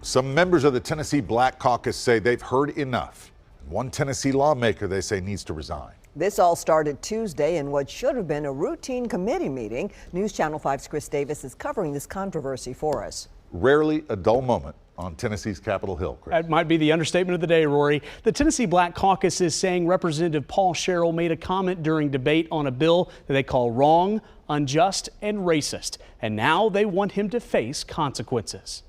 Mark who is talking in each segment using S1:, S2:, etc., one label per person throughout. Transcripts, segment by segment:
S1: Some members of the Tennessee Black Caucus say they've heard enough. One Tennessee lawmaker they say needs to resign.
S2: This all started Tuesday in what should have been a routine committee meeting. News Channel 5's Chris Davis is covering this controversy for us.
S1: Rarely a dull moment on Tennessee's Capitol Hill, Chris.
S3: That might be the understatement of the day, Rory. The Tennessee Black Caucus is saying Representative Paul Sherrill made a comment during debate on a bill that they call wrong, unjust, and racist. And now they want him to face consequences.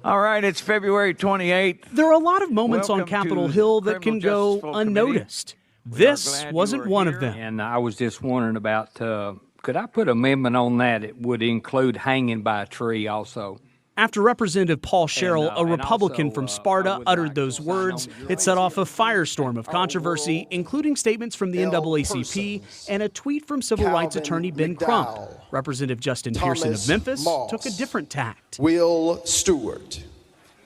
S4: All right, it's February 28th.
S3: There are a lot of moments
S4: Welcome
S3: on Capitol
S4: to
S3: Hill
S4: the
S3: that can
S4: Criminal
S3: go
S4: Justice Full
S3: unnoticed.
S4: Committee.
S3: This wasn't one of them.
S5: And I was just wondering about, could I put an amendment on that? It would include hanging by a tree also.
S3: After Representative Paul Sherrill, a Republican
S5: also,
S3: from Sparta, uttered
S5: like
S3: those
S5: to
S3: words,
S5: sign on
S3: it set off a firestorm of controversy, including statements from the NAACP and a tweet from civil rights attorney Ben Crump. Representative Justin Pearson of Memphis took a different tact.
S6: Will Stewart,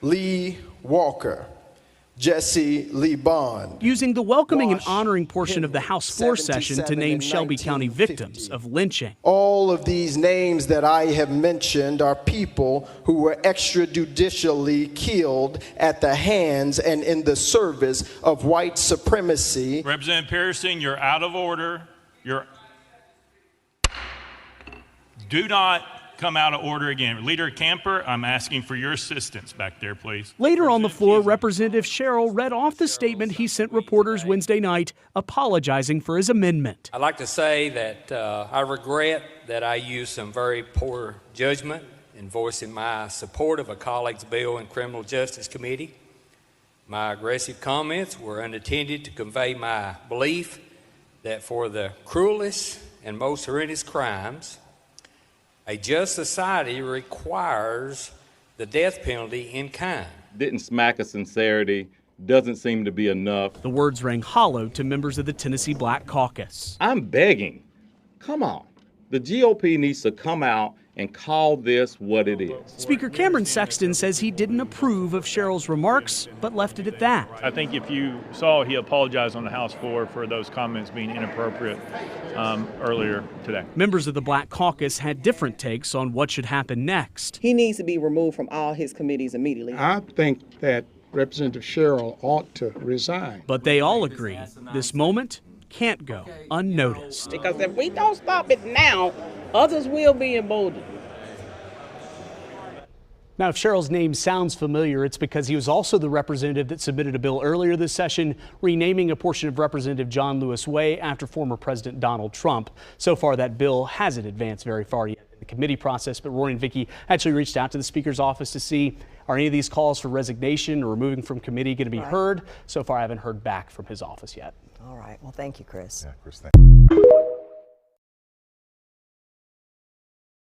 S6: Lee Walker, Jesse Lee Bond.
S3: Using the welcoming and honoring portion of the House floor session to name Shelby County victims of lynching.
S6: All of these names that I have mentioned are people who were extrajudicially killed at the hands and in the service of white supremacy.
S7: Representative Pearson, you're out of order. Do not come out of order again. Leader Camper, I'm asking for your assistance back there, please.
S3: Later on the floor, Representative Sherrill read off the statement he sent reporters Wednesday night, apologizing for his amendment.
S5: I'd like to say that I regret that I used some very poor judgment in voicing my support of a colleague's bill in Criminal Justice Committee. My aggressive comments were unintended to convey my belief that for the cruelest and most horrendous crimes, a just society requires the death penalty in kind.
S8: Didn't smack of sincerity, doesn't seem to be enough.
S3: The words rang hollow to members of the Tennessee Black Caucus.
S8: I'm begging, come on. The GOP needs to come out and call this what it is.
S3: Speaker Cameron Sexton says he didn't approve of Sherrill's remarks, but left it at that.
S7: I think if you saw, he apologized on the House floor for those comments being inappropriate earlier today.
S3: Members of the Black Caucus had different takes on what should happen next.
S9: He needs to be removed from all his committees immediately.
S10: I think that Representative Sherrill ought to resign.
S3: But they all agree this moment can't go unnoticed.
S9: Because if we don't stop it now, others will be emboldened.
S3: Now, if Sherrill's name sounds familiar, it's because he was also the representative that submitted a bill earlier this session renaming a portion of Representative John Lewis Way after former President Donald Trump. So far, that bill hasn't advanced very far yet in the committee process, but Rory and Vicki actually reached out to the Speaker's office to see, are any of these calls for resignation or removing from committee going to be heard? So far, I haven't heard back from his office yet.
S2: All right. Well, thank you, Chris.
S1: Yeah, Chris, thank you.